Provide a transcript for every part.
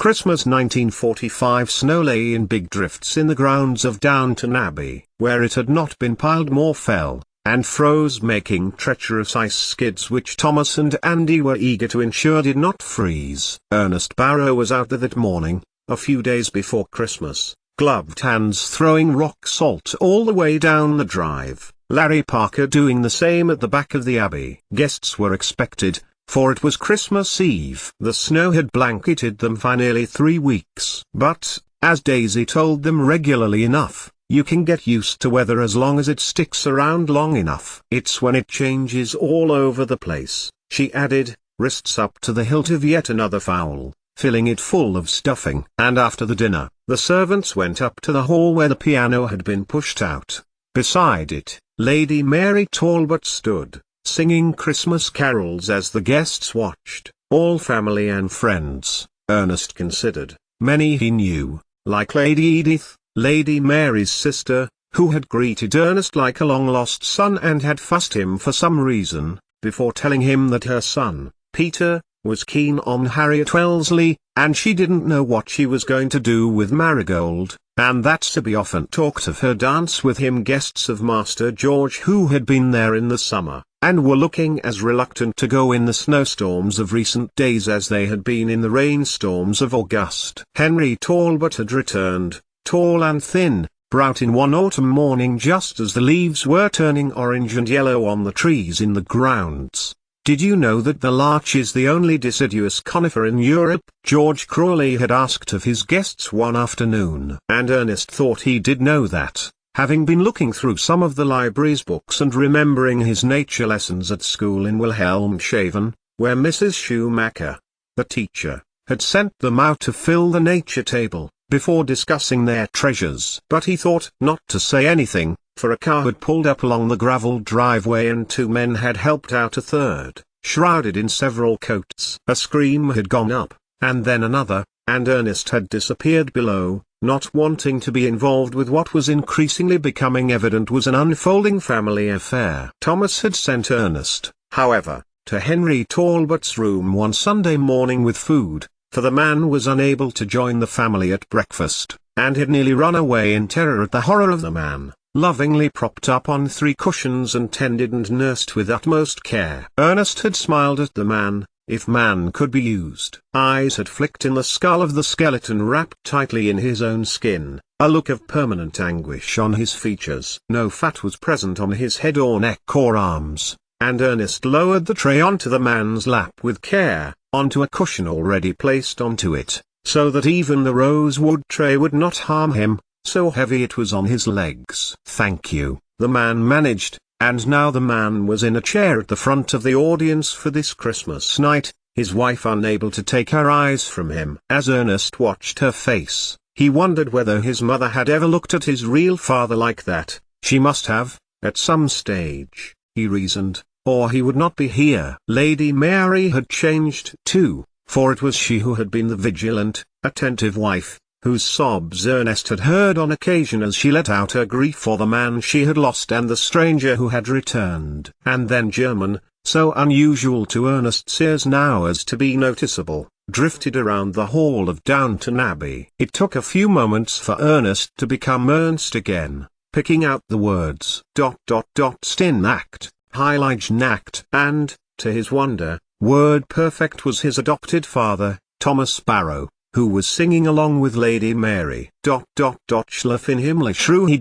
Christmas 1945 snow lay in big drifts in the grounds of Downton Abbey. Where it had not been piled, more fell and froze, making treacherous ice skids which Thomas and Andy were eager to ensure did not freeze. Ernest Barrow was out there that morning, a few days before Christmas, gloved hands throwing rock salt all the way down the drive, Larry Parker doing the same at the back of the Abbey. Guests were expected, for it was Christmas Eve. The snow had blanketed them for nearly 3 weeks. But, as Daisy told them regularly enough, you can get used to weather as long as it sticks around long enough. It's when it changes all over the place, she added, wrists up to the hilt of yet another fowl, filling it full of stuffing. And after the dinner, the servants went up to the hall where the piano had been pushed out. Beside it, Lady Mary Talbot stood, singing Christmas carols as the guests watched. All family and friends, Ernest considered. Many he knew, like Lady Edith, Lady Mary's sister, who had greeted Ernest like a long-lost son and had fussed him for some reason, before telling him that her son, Peter, was keen on Harriet Wellesley, and she didn't know what she was going to do with Marigold, and that Sibby often talked of her dance with him. Guests of Master George who had been there in the summer, and were looking as reluctant to go in the snowstorms of recent days as they had been in the rainstorms of August. Henry Talbot had returned, tall and thin, bright in one autumn morning just as the leaves were turning orange and yellow on the trees in the grounds. "Did you know that the larch is the only deciduous conifer in Europe?" George Crawley had asked of his guests one afternoon. And Ernest thought he did know that, having been looking through some of the library's books and remembering his nature lessons at school in Wilhelmshaven, where Mrs. Schumacher, the teacher, had sent them out to fill the nature table, before discussing their treasures. But he thought not to say anything, for a car had pulled up along the gravel driveway and 2 men had helped out a third, shrouded in several coats. A scream had gone up, and then another, and Ernest had disappeared below, not wanting to be involved with what was increasingly becoming evident was an unfolding family affair. Thomas had sent Ernest, however, to Henry Talbot's room one Sunday morning with food, for the man was unable to join the family at breakfast, and had nearly run away in terror at the horror of the man, lovingly propped up on 3 cushions and tended and nursed with utmost care. Ernest had smiled at the man, if man could be used. Eyes had flicked in the skull of the skeleton wrapped tightly in his own skin, a look of permanent anguish on his features. No fat was present on his head or neck or arms, and Ernest lowered the tray onto the man's lap with care, onto a cushion already placed onto it, so that even the rosewood tray would not harm him, so heavy it was on his legs. "Thank you," the man managed, and now the man was in a chair at the front of the audience for this Christmas night, his wife unable to take her eyes from him. As Ernest watched her face, he wondered whether his mother had ever looked at his real father like that. She must have, at some stage, he reasoned, or he would not be here. Lady Mary had changed too, for it was she who had been the vigilant, attentive wife, whose sobs Ernest had heard on occasion as she let out her grief for the man she had lost and the stranger who had returned. And then German, so unusual to Ernest's ears now as to be noticeable, drifted around the hall of Downton Abbey. It took a few moments for Ernest to become Ernst again, picking out the words "Stinnacht, Heilignacht," and, to his wonder, word perfect was his adopted father, Thomas Barrow, who was singing along with Lady Mary. Schlaf in himmlisch Ruhe.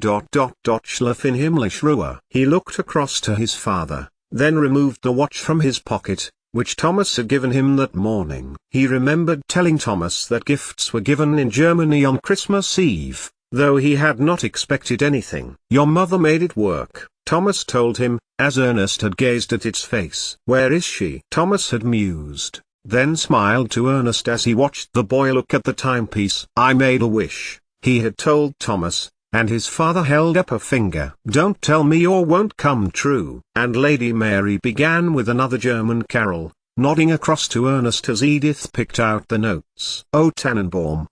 Schlaf in himmlisch Ruhe. He looked across to his father, then removed the watch from his pocket, which Thomas had given him that morning. He remembered telling Thomas that gifts were given in Germany on Christmas Eve, though he had not expected anything. "Your mother made it work," Thomas told him, as Ernest had gazed at its face. "Where is she?" Thomas had mused, then smiled to Ernest as he watched the boy look at the timepiece. "I made a wish," he had told Thomas, and his father held up a finger. "Don't tell me or won't come true." And Lady Mary began with another German carol, nodding across to Ernest as Edith picked out the notes. O Tannenbaum,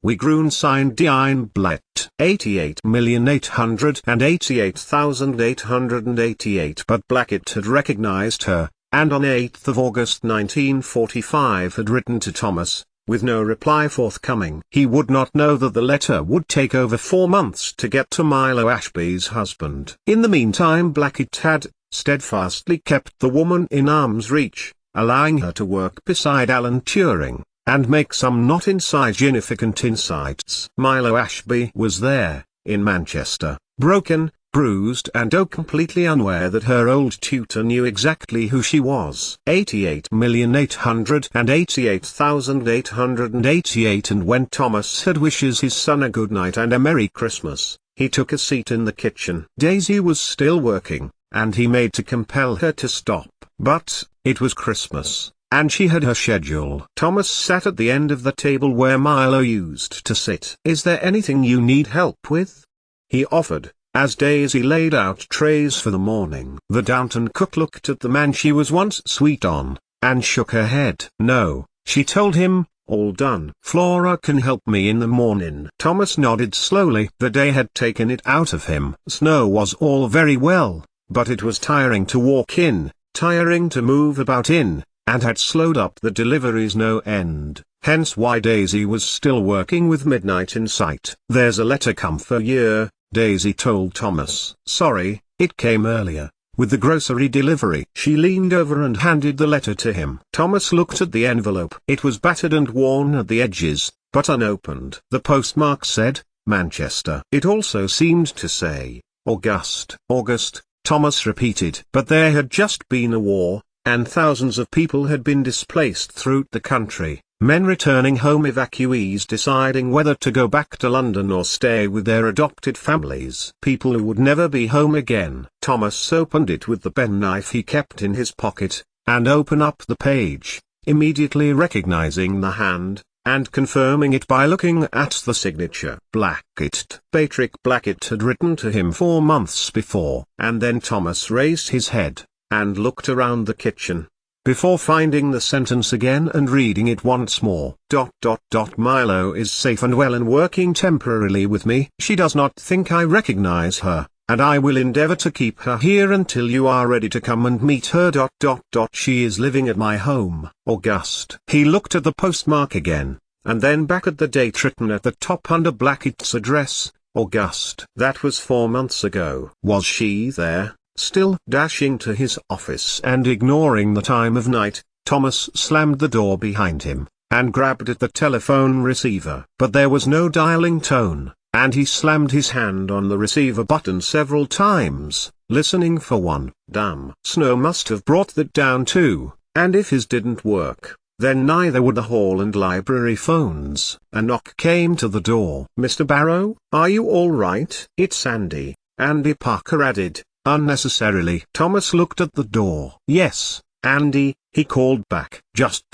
wie grün sind die Einblätter. 88,888,888. But Blackett had recognized her, and on 8th of August 1945 had written to Thomas, with no reply forthcoming. He would not know that the letter would take over 4 months to get to Milo Ashby's husband. In the meantime, Blackett had steadfastly kept the woman in arm's reach, allowing her to work beside Alan Turing, and make some not insignificant insights. Milo Ashby was there, in Manchester, broken, bruised and completely unaware that her old tutor knew exactly who she was. 88,888,888. And when Thomas had wishes his son a good night and a Merry Christmas, he took a seat in the kitchen. Daisy was still working, and he made to compel her to stop. But, it was Christmas, and she had her schedule. Thomas sat at the end of the table where Milo used to sit. "Is there anything you need help with?" he offered, as Daisy laid out trays for the morning. The Downton cook looked at the man she was once sweet on, and shook her head. "No," she told him, "all done." "Flora can help me in the morning." Thomas nodded slowly. The day had taken it out of him. Snow was all very well, but it was tiring to walk in, tiring to move about in, and had slowed up the deliveries no end. Hence why Daisy was still working with midnight in sight. "There's a letter come for you," Daisy told Thomas. "Sorry, it came earlier, with the grocery delivery." She leaned over and handed the letter to him. Thomas looked at the envelope. It was battered and worn at the edges, but unopened. The postmark said, Manchester. It also seemed to say, August. August, Thomas repeated. But there had just been a war, and thousands of people had been displaced throughout the country. Men returning home, evacuees deciding whether to go back to London or stay with their adopted families. People who would never be home again. Thomas opened it with the penknife he kept in his pocket, and opened up the page, immediately recognizing the hand, and confirming it by looking at the signature. Blackett. Patrick Blackett had written to him 4 months before. And then Thomas raised his head, and looked around the kitchen, before finding the sentence again and reading it once more. Milo is safe and well and working temporarily with me. She does not think I recognize her, and I will endeavor to keep her here until you are ready to come and meet her. She is living at my home. August. He looked at the postmark again, and then back at the date written at the top under Blackett's address, August. That was 4 months ago. Was she there? Still dashing to his office and ignoring the time of night, Thomas slammed the door behind him, and grabbed at the telephone receiver. But there was no dialing tone, and he slammed his hand on the receiver button several times, listening for one. Damn. Snow must have brought that down too, and if his didn't work, then neither would the hall and library phones. A knock came to the door. "Mr. Barrow, are you all right?" "It's Andy," Andy Parker added, unnecessarily. Thomas looked at the door. "Yes, Andy," he called back. "Just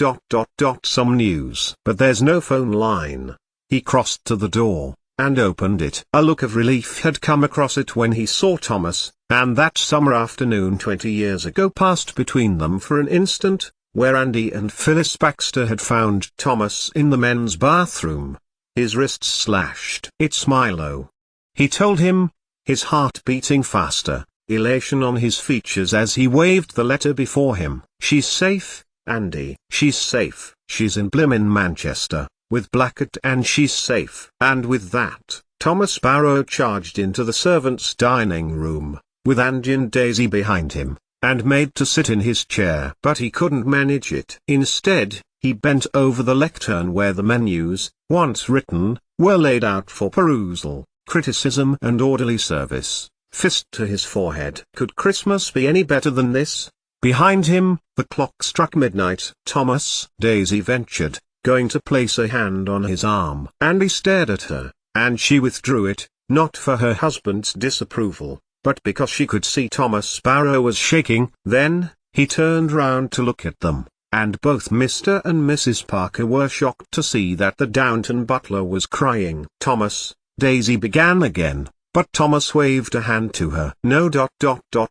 some news." "But there's no phone line." He crossed to the door, and opened it. A look of relief had come across it when he saw Thomas, and that summer afternoon 20 years ago passed between them for an instant, where Andy and Phyllis Baxter had found Thomas in the men's bathroom, his wrists slashed. "It's Milo," he told him, his heart beating faster, elation on his features as he waved the letter before him. "She's safe, Andy. She's safe. She's in blimmin' Manchester, with Blackett, and she's safe." And with that, Thomas Barrow charged into the servants' dining room, with Andy and Daisy behind him, and made to sit in his chair. But he couldn't manage it. Instead, he bent over the lectern where the menus, once written, were laid out for perusal, criticism and orderly service, fist to his forehead. Could Christmas be any better than this? Behind him, the clock struck midnight. "Thomas," Daisy ventured, going to place a hand on his arm. Andy stared at her, and she withdrew it, not for her husband's disapproval, but because she could see Thomas Barrow was shaking. Then, he turned round to look at them, and both Mr. and Mrs. Parker were shocked to see that the Downton butler was crying. "Thomas," Daisy began again, but Thomas waved a hand to her. "No.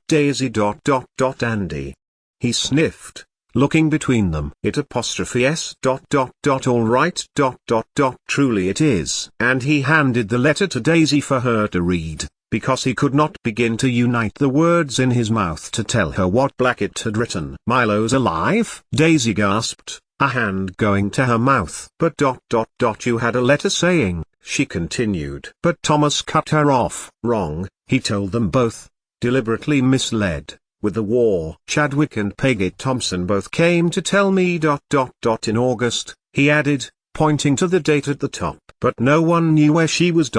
Daisy. Andy." He sniffed, looking between them. "It apostrophe s. All right. Truly it is." And he handed the letter to Daisy for her to read, because he could not begin to unite the words in his mouth to tell her what Blackett had written. "Milo's alive?" Daisy gasped, a hand going to her mouth. But you had a letter saying, she continued. But Thomas cut her off. Wrong, he told them both. Deliberately misled. With the war. Chadwick and Peggy Thompson both came to tell me. In August, he added, pointing to the date at the top. But no one knew where she was.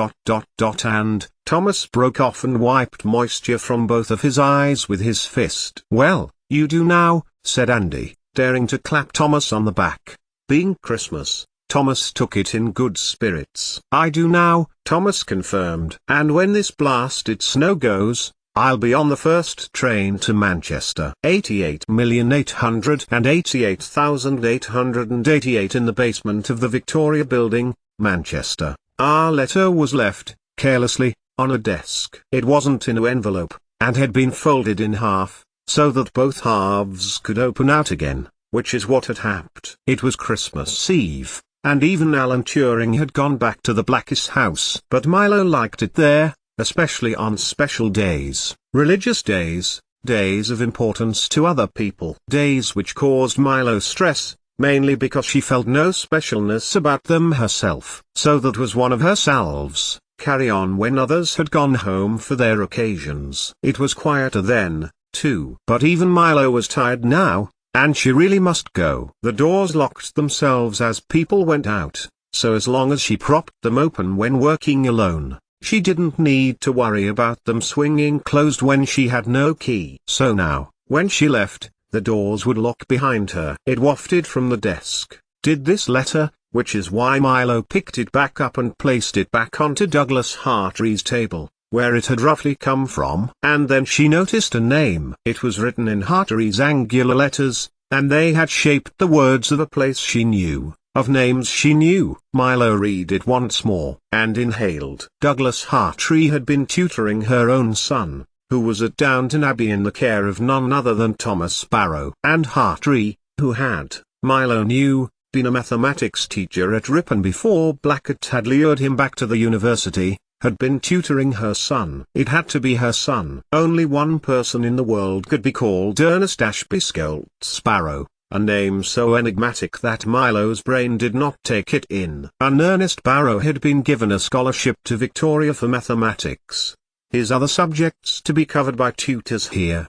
And Thomas broke off and wiped moisture from both of his eyes with his fist. Well, you do now, said Andy, daring to clap Thomas on the back. Being Christmas, Thomas took it in good spirits. I do now, Thomas confirmed. And when this blasted snow goes, I'll be on the first train to Manchester. 88,888,888 in the basement of the Victoria Building, Manchester. Our letter was left, carelessly, on a desk. It wasn't in an envelope, and had been folded in half, so that both halves could open out again, which is what had happened. It was Christmas Eve, and even Alan Turing had gone back to the Blackis house. But Milo liked it there, especially on special days, religious days, days of importance to other people. Days which caused Milo stress, mainly because she felt no specialness about them herself. So that was one of her salves, carry on when others had gone home for their occasions. It was quieter then, too. But even Milo was tired now, and she really must go. The doors locked themselves as people went out, so as long as she propped them open when working alone, she didn't need to worry about them swinging closed when she had no key. So now, when she left, the doors would lock behind her. It wafted from the desk, did this letter, which is why Milo picked it back up and placed it back onto Douglas Hartrey's table, where it had roughly come from. And then she noticed a name. It was written in Hartrey's angular letters, and they had shaped the words of a place she knew, of names she knew. Milo read it once more, and inhaled. Douglas Hartrey had been tutoring her own son, who was at Downton Abbey in the care of none other than Thomas Barrow. And Hartrey, who had, Milo knew, been a mathematics teacher at Ripon before Blackett had lured him back to the university, had been tutoring her son. It had to be her son. Only one person in the world could be called Ernest Ashby Scolts Barrow, a name so enigmatic that Milo's brain did not take it in. And Ernest Barrow had been given a scholarship to Victoria for mathematics. His other subjects to be covered by tutors here.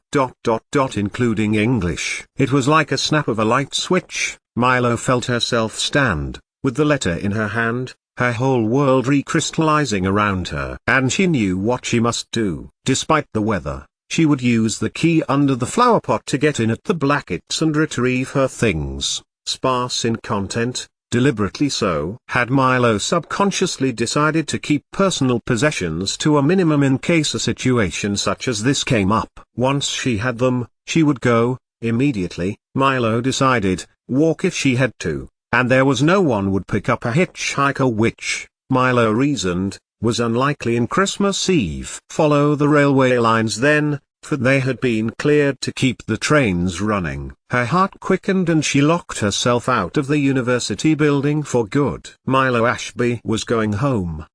Including English. It was like a snap of a light switch. Milo felt herself stand, with the letter in her hand, her whole world recrystallizing around her. And she knew what she must do. Despite the weather, she would use the key under the flower pot to get in at the Blacketts and retrieve her things, sparse in content, deliberately so. Had Milo subconsciously decided to keep personal possessions to a minimum in case a situation such as this came up? Once she had them, she would go, immediately, Milo decided, walk if she had to, and there was no one would pick up a hitchhiker, which, Milo reasoned, was unlikely in Christmas Eve. Follow the railway lines then, for they had been cleared to keep the trains running. Her heart quickened and she locked herself out of the university building for good. Milo Ashby was going home.